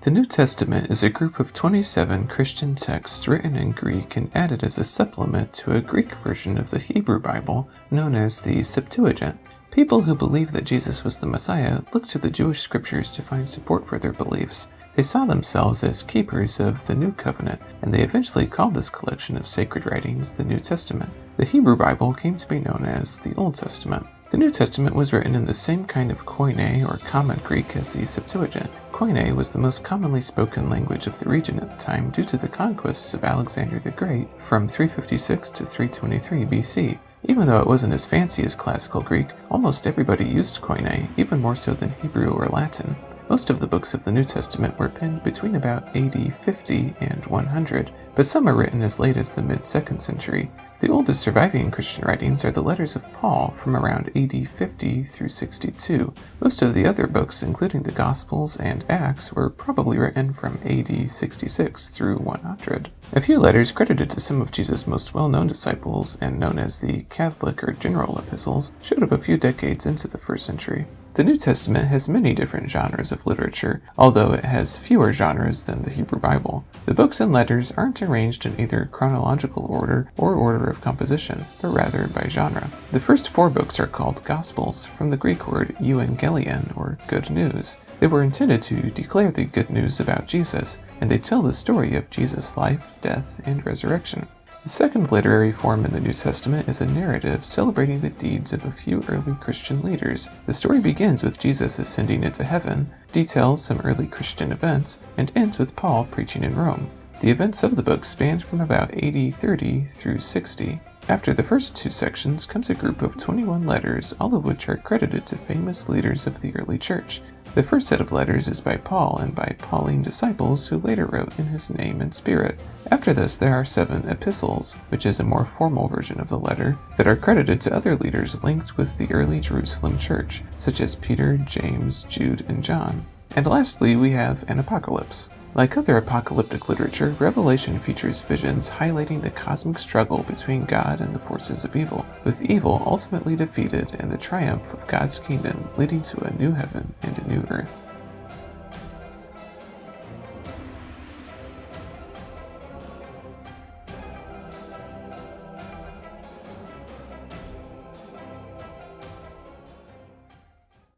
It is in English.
The New Testament is a group of 27 Christian texts written in Greek and added as a supplement to a Greek version of the Hebrew Bible known as the Septuagint. People who believe that Jesus was the Messiah looked to the Jewish scriptures to find support for their beliefs. They saw themselves as keepers of the New Covenant, and they eventually called this collection of sacred writings the New Testament. The Hebrew Bible came to be known as the Old Testament. The New Testament was written in the same kind of Koine or Common Greek as the Septuagint. Koine was the most commonly spoken language of the region at the time due to the conquests of Alexander the Great from 356 to 323 BC. Even though it wasn't as fancy as Classical Greek, almost everybody used Koine, even more so than Hebrew or Latin. Most of the books of the New Testament were penned between about AD 50 and 100, but some are written as late as the mid-2nd century. The oldest surviving Christian writings are the letters of Paul from around AD 50 through 62. Most of the other books, including the Gospels and Acts, were probably written from AD 66 through 100. A few letters credited to some of Jesus' most well-known disciples, and known as the Catholic or General Epistles, showed up a few decades into the 1st century. The New Testament has many different genres of literature, although it has fewer genres than the Hebrew Bible. The books and letters aren't arranged in either chronological order or order of composition, but rather by genre. The first 4 books are called Gospels, from the Greek word euangelion, or good news. They were intended to declare the good news about Jesus, and they tell the story of Jesus' life, death, and resurrection. The second literary form in the New Testament is a narrative celebrating the deeds of a few early Christian leaders. The story begins with Jesus ascending into heaven, details some early Christian events, and ends with Paul preaching in Rome. The events of the book span from about AD 30 through 60. After the first 2 sections comes a group of 21 letters, all of which are credited to famous leaders of the early church. The first set of letters is by Paul and by Pauline disciples who later wrote in his name and spirit. After this, there are 7 epistles, which is a more formal version of the letter, that are credited to other leaders linked with the early Jerusalem church, such as Peter, James, Jude, and John. And lastly, we have an apocalypse. Like other apocalyptic literature, Revelation features visions highlighting the cosmic struggle between God and the forces of evil, with evil ultimately defeated and the triumph of God's kingdom leading to a new heaven and a new earth.